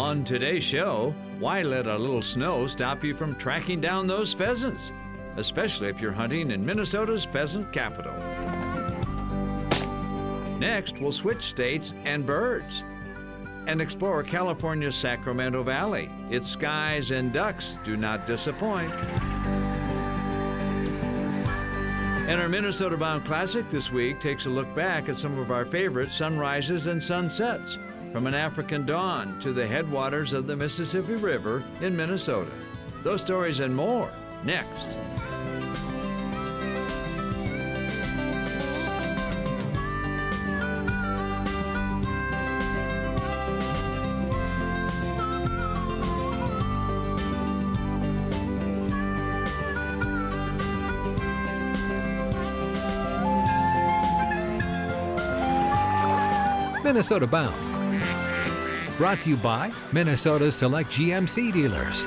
On today's show, why let a little snow stop you from tracking down those pheasants, especially if you're hunting in Minnesota's pheasant capital. Next, we'll switch states and birds and explore California's Sacramento Valley. Its skies and ducks do not disappoint. And our Minnesota Bound Classic this week takes a look back at some of our favorite sunrises and sunsets, from an African dawn to the headwaters of the Mississippi River in Minnesota. Those stories and more, next. Minnesota Bound. Brought to you by Minnesota's select GMC dealers.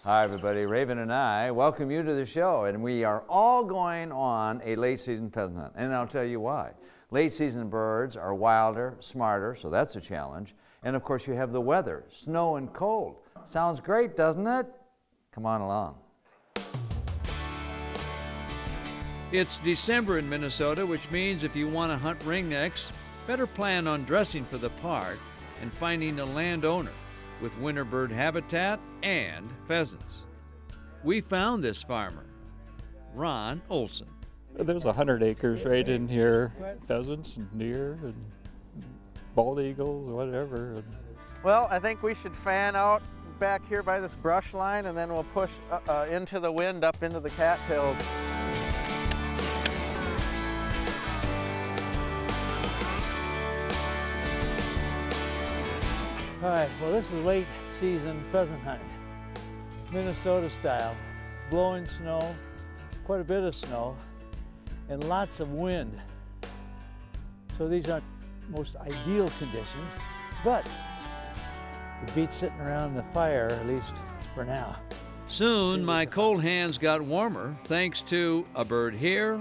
Hi everybody, Raven and I welcome you to the show, and we are all going on a late season pheasant hunt, and I'll tell you why. Late season birds are wilder, smarter, so that's a challenge, and of course you have the weather, snow and cold. Sounds great, doesn't it? Come on along. It's December in Minnesota, which means if you want to hunt ringnecks, better plan on dressing for the part and finding a landowner with winter bird habitat and pheasants. We found this farmer, Ron Olson. There's 100 acres right in here, pheasants and deer and bald eagles, whatever. Well, I think we should fan out back here by this brush line, and then we'll push into the wind up into the cattails. All right, well, this is late season pheasant hunting, Minnesota style. Blowing snow, quite a bit of snow, and lots of wind. So these aren't most ideal conditions, but it beats sitting around the fire, at least for now. Soon, my cold hands got warmer thanks to a bird here,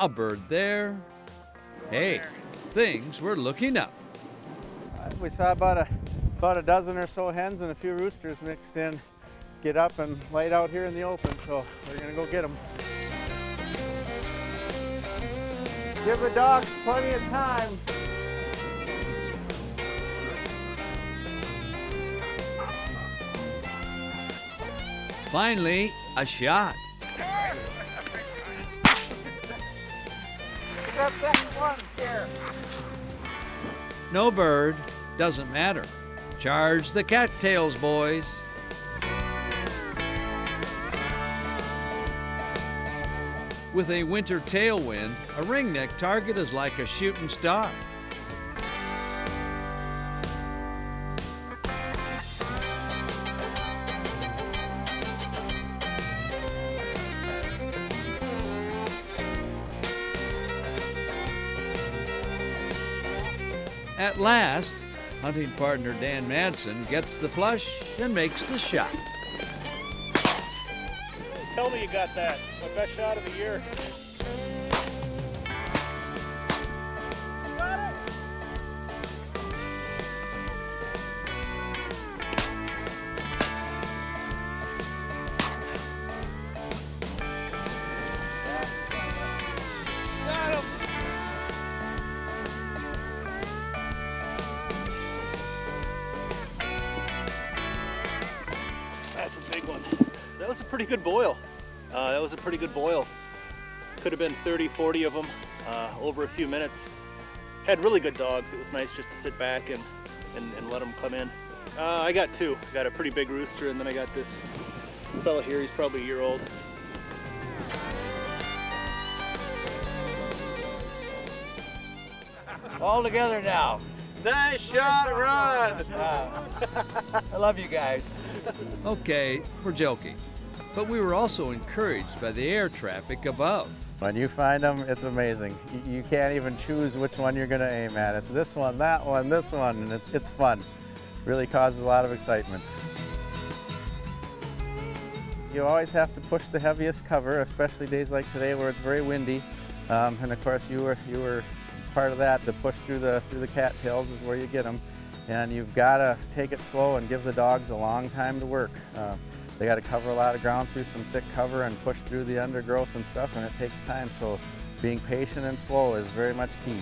a bird there. Hey, things were looking up. We saw about a dozen or so hens and a few roosters mixed in get up and laid out here in the open, so we're gonna go get them. Give the dogs plenty of time. Finally, a shot. That second one here. No bird, doesn't matter. Charge the cattails, boys. With a winter tailwind, a ringneck target is like a shooting star. At last, hunting partner Dan Madsen gets the flush and makes the shot. Tell me you got that. My best shot of the year. Got it. Got him. That's a big one. That was a pretty good boil. Could have been 30, 40 of them over a few minutes. Had really good dogs. It was nice just to sit back and let them come in. I got two. I got a pretty big rooster, and then I got this fella here. He's probably a year old. All together now. Nice shot, Ron. I love you guys. Okay, we're joking. But we were also encouraged by the air traffic above. When you find them, it's amazing. You can't even choose which one you're going to aim at. It's this one, that one, this one, and it's fun. Really causes a lot of excitement. You always have to push the heaviest cover, especially days like today where it's very windy. And of course, you were part of that. The push through the cattails is where you get them. and you've got to take it slow and give the dogs a long time to work. They got to cover a lot of ground through some thick cover and push through the undergrowth and stuff, and it takes time, so being patient and slow is very much key.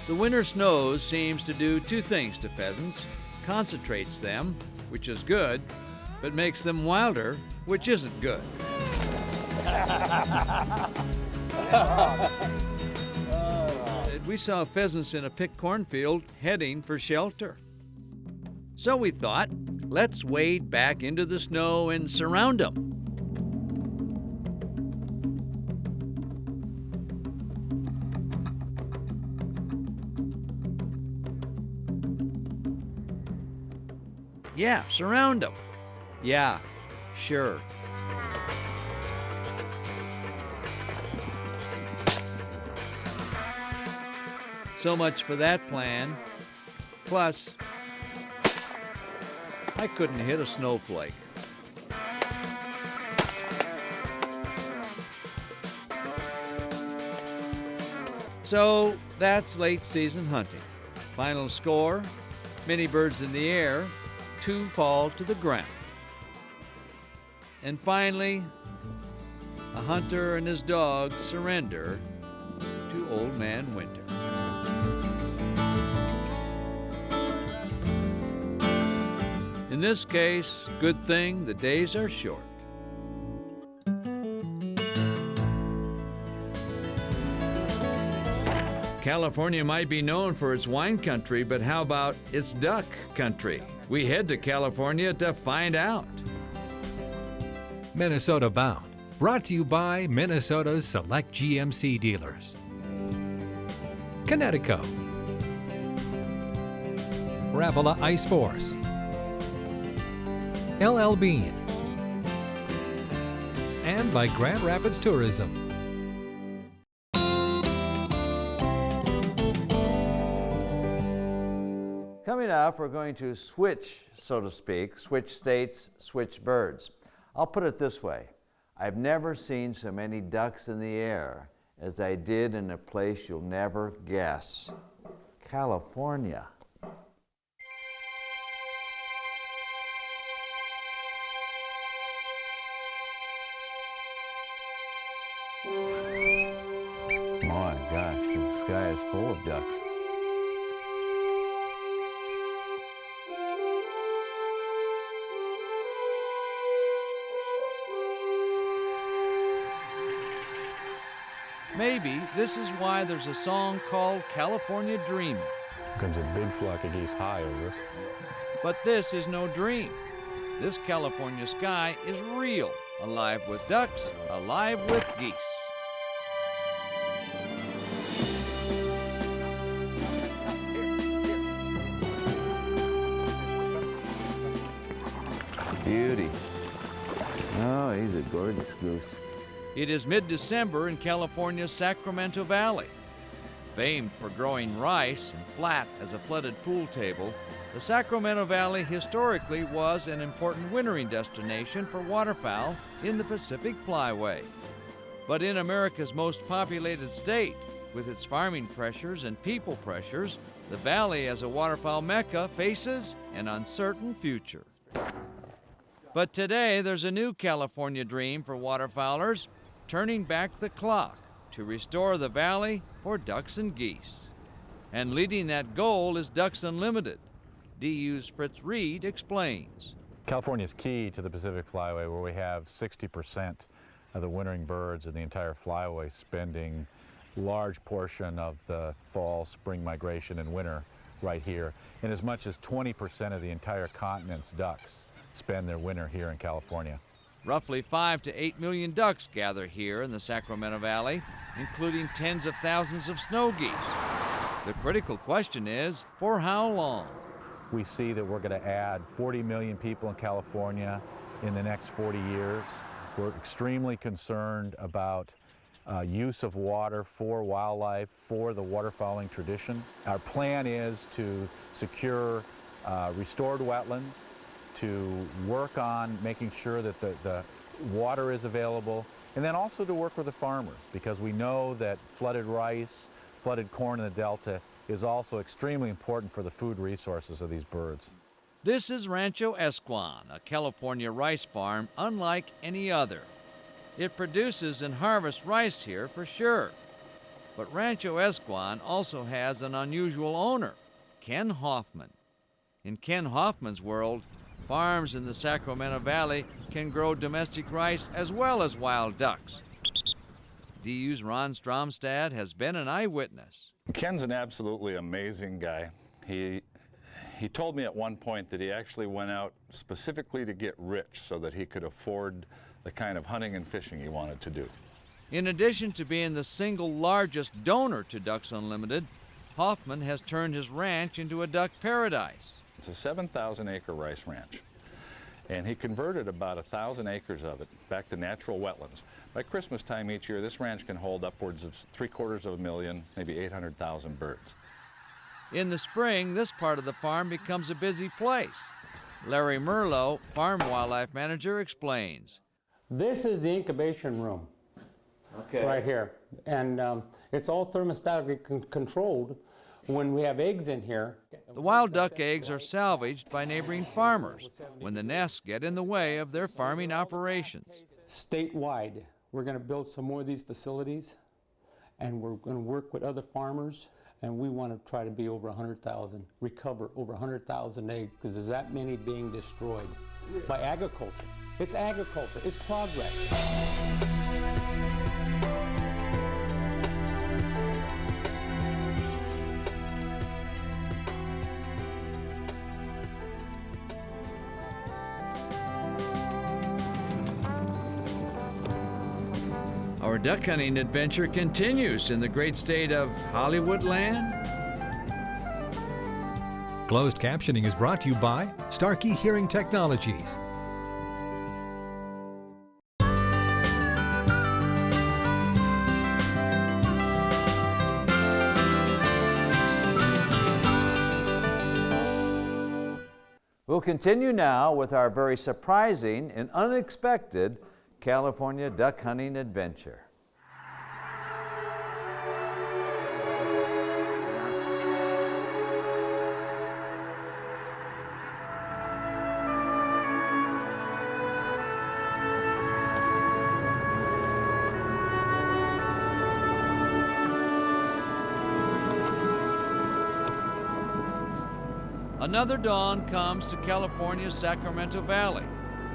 The winter snows seems to do two things to pheasants: concentrates them, which is good, but makes them wilder, which isn't good. We saw pheasants in a picked cornfield heading for shelter. So we thought, let's wade back into the snow and surround them. Yeah, surround them. Yeah, sure. So much for that plan. Plus, I couldn't hit a snowflake. So that's late season hunting. Final score, many birds in the air, 2 fall to the ground. And finally, a hunter and his dog surrender to Old Man Winter. In this case, good thing the days are short. California might be known for its wine country, but how about its duck country? We head to California to find out. Minnesota Bound, brought to you by Minnesota's select GMC dealers. Connecticut, Rapala Ice Force, LL Bean, and by Grand Rapids Tourism. Coming up, we're going to switch, so to speak, switch states, switch birds. I'll put it this way. I've never seen so many ducks in the air as I did in a place you'll never guess, California. My gosh, the sky is full of ducks. Maybe this is why there's a song called California Dreamin'. Comes a big flock of geese high over us. But this is no dream. This California sky is real, alive with ducks, alive with geese. Beauty. Oh, he's a gorgeous goose. It is mid-December in California's Sacramento Valley. Famed for growing rice and flat as a flooded pool table, the Sacramento Valley historically was an important wintering destination for waterfowl in the Pacific Flyway. But in America's most populated state, with its farming pressures and people pressures, the valley as a waterfowl mecca faces an uncertain future. But today there's a new California dream for waterfowlers, turning back the clock to restore the valley for ducks and geese. And leading that goal is Ducks Unlimited. DU's Fritz Reed explains. California is key to the Pacific Flyway, where we have 60% of the wintering birds in the entire flyway spending large portion of the fall, spring migration and winter right here. And as much as 20% of the entire continent's ducks spend their winter here in California. Roughly 5 to 8 million ducks gather here in the Sacramento Valley, including tens of thousands of snow geese. The critical question is, for how long? We see that we're going to add 40 million people in California in the next 40 years. We're extremely concerned about use of water for wildlife, for the waterfowling tradition. Our plan is to secure restored wetlands, to work on making sure that the water is available, and then also to work with the farmers, because we know that flooded rice, flooded corn in the Delta is also extremely important for the food resources of these birds. This is Rancho Esquan, a California rice farm unlike any other. It produces and harvests rice here for sure. But Rancho Esquan also has an unusual owner, Ken Hoffman. In Ken Hoffman's world, farms in the Sacramento Valley can grow domestic rice as well as wild ducks. DU's Ron Stromstad has been an eyewitness. Ken's an absolutely amazing guy. He told me at one point that he actually went out specifically to get rich so that he could afford the kind of hunting and fishing he wanted to do. In addition to being the single largest donor to Ducks Unlimited, Hoffman has turned his ranch into a duck paradise. It's a 7,000-acre rice ranch, and he converted about 1,000 acres of it back to natural wetlands. By Christmas time each year, this ranch can hold upwards of 750,000, maybe 800,000 birds. In the spring, this part of the farm becomes a busy place. Larry Merlo, farm wildlife manager, explains. This is the incubation room, right here. And it's all thermostatically controlled. When we have eggs in here. The wild duck eggs are salvaged by neighboring farmers when the nests get in the way of their farming operations. Statewide, we're going to build some more of these facilities, and we're going to work with other farmers, and we want to try to be over 100,000, recover over 100,000 eggs, because there's that many being destroyed by agriculture. It's agriculture, it's progress. Our duck hunting adventure continues in the great state of Hollywoodland. Closed captioning is brought to you by Starkey Hearing Technologies. We'll continue now with our very surprising and unexpected California duck hunting adventure. Another dawn comes to California's Sacramento Valley,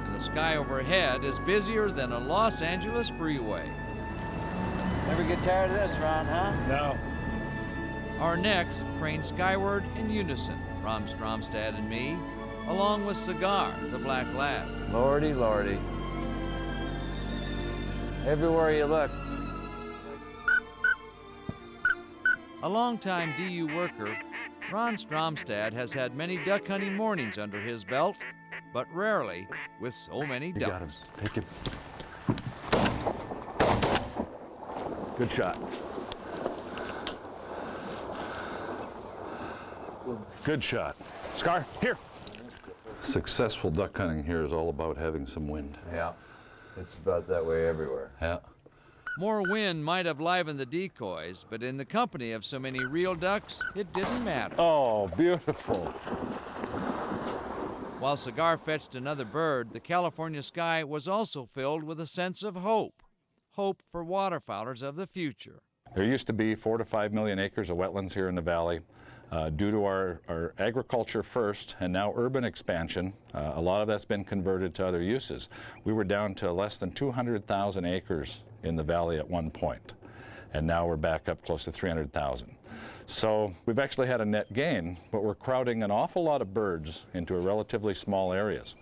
and the sky overhead is busier than a Los Angeles freeway. Never get tired of this, Ron, huh? No. Our necks crane skyward in unison, Ron Stromstad and me, along with Cigar, the black lab. Lordy, lordy. Everywhere you look. A longtime DU worker, Ron Stromstad has had many duck hunting mornings under his belt, but rarely with so many You ducks. got him. Take him. Good shot. Good shot. Scar, here. Successful duck hunting here is all about having some wind. Yeah, it's about that way everywhere. Yeah. More wind might have livened the decoys, but in the company of so many real ducks, it didn't matter. Oh, beautiful. While Cigar fetched another bird, the California sky was also filled with a sense of hope. Hope for waterfowlers of the future. There used to be 4 to 5 million acres of wetlands here in the valley. Due to our agriculture first and now urban expansion, a lot of that's been converted to other uses. We were down to less than 200,000 acres in the valley at one point, and now we're back up close to 300,000. So we've actually had a net gain, but we're crowding an awful lot of birds into relatively small areas.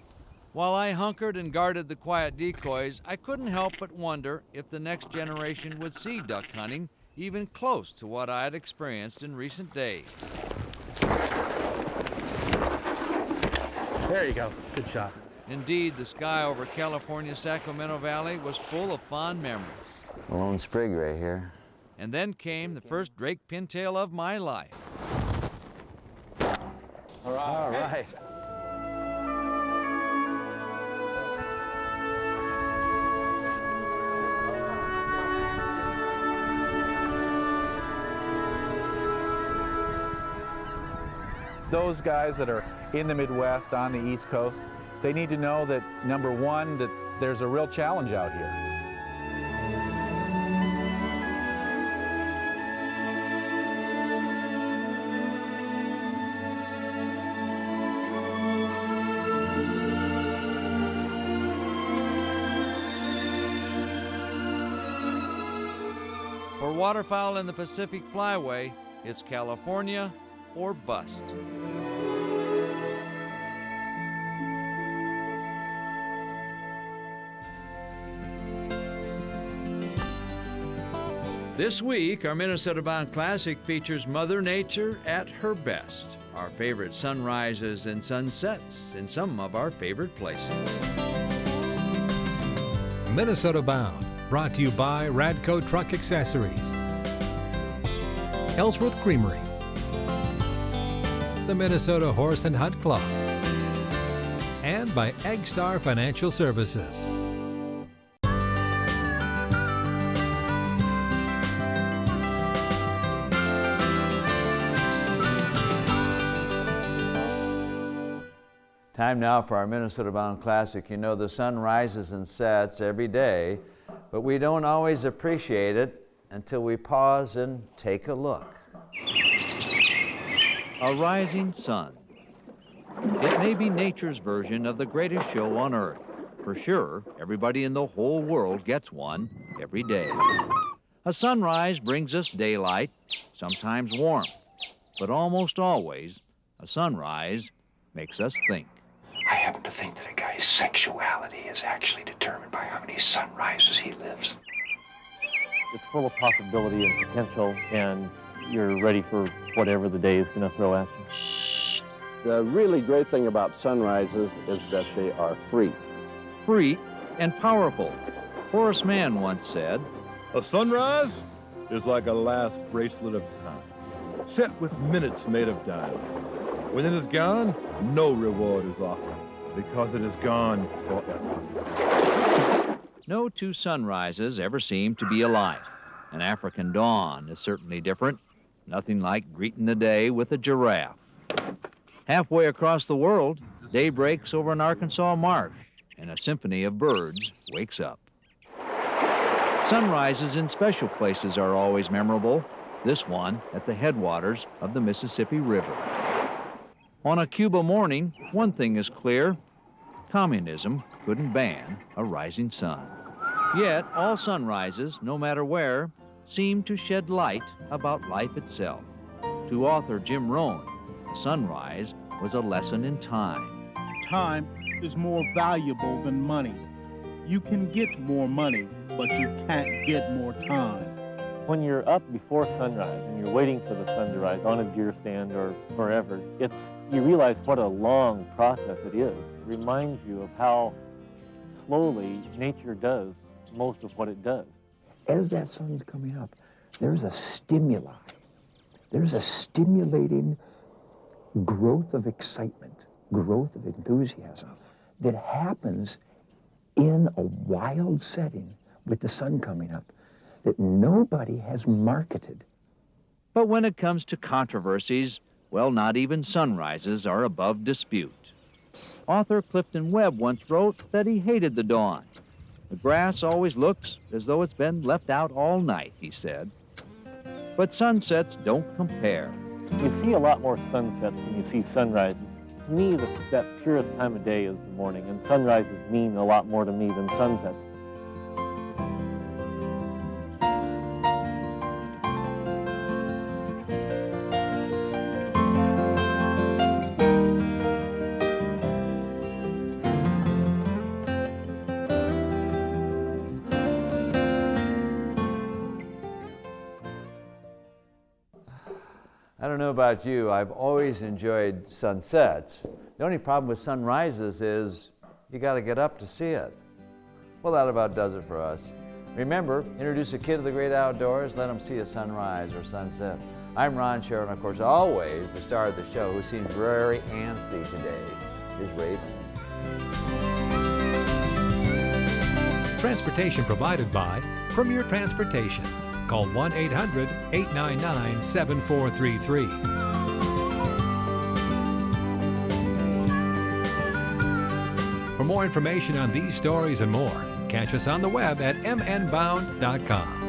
While I hunkered and guarded the quiet decoys, I couldn't help but wonder if the next generation would see duck hunting even close to what I had experienced in recent days. There you go. Good shot. Indeed, the sky over California's Sacramento Valley was full of fond memories. A lone sprig right here. And then came the first drake pintail of my life. All right. Those guys that are in the Midwest, on the East Coast, they need to know that, number one, that there's a real challenge out here. For waterfowl in the Pacific Flyway, it's California or bust. This week, our Minnesota Bound Classic features Mother Nature at her best. Our favorite sunrises and sunsets in some of our favorite places. Minnesota Bound, brought to you by Radco Truck Accessories, Ellsworth Creamery, the Minnesota Horse and Hunt Club, and by Egg Star Financial Services. Time now for our Minnesota Bound Classic. You know, the sun rises and sets every day, but we don't always appreciate it until we pause and take a look. A rising sun. It may be nature's version of the greatest show on earth. For sure, everybody in the whole world gets one every day. A sunrise brings us daylight, sometimes warmth, but almost always, a sunrise makes us think. I happen to think that a guy's sexuality is actually determined by how many sunrises he lives. It's full of possibility and potential, and you're ready for whatever the day is going to throw at you. The really great thing about sunrises is that they are free. Free and powerful. Horace Mann once said, "A sunrise is like a last bracelet of time, set with minutes made of diamonds. When it is gone, no reward is offered, because it is gone forever." No two sunrises ever seem to be alike. An African dawn is certainly different. Nothing like greeting the day with a giraffe. Halfway across the world, day breaks over an Arkansas marsh, and a symphony of birds wakes up. Sunrises in special places are always memorable. This one at the headwaters of the Mississippi River. On a Cuba morning, one thing is clear. Communism couldn't ban a rising sun. Yet, all sunrises, no matter where, seem to shed light about life itself. To author Jim Rohn, a sunrise was a lesson in time. Time is more valuable than money. You can get more money, but you can't get more time. When you're up before sunrise and you're waiting for the sun to rise on a deer stand or wherever, you realize what a long process it is. It reminds you of how slowly nature does most of what it does. As that sun's coming up, there's a stimuli. There's a stimulating growth of excitement, growth of enthusiasm that happens in a wild setting with the sun coming up that nobody has marketed. But when it comes to controversies, well, not even sunrises are above dispute. Author Clifton Webb once wrote that he hated the dawn. The grass always looks as though it's been left out all night, he said. But sunsets don't compare. You see a lot more sunsets than you see sunrises. To me, that purest time of day is the morning, and sunrises mean a lot more to me than sunsets. I don't know about you, I've always enjoyed sunsets. The only problem with sunrises is you got to get up to see it. Well, that about does it for us. Remember, introduce a kid to the great outdoors, let them see a sunrise or sunset. I'm Ron Sherrill, and of course, always the star of the show, who seems very antsy today, is Raven. Transportation provided by Premier Transportation. Call 1-800-899-7433. more information on these stories and more, catch us on the web at mnbound.com.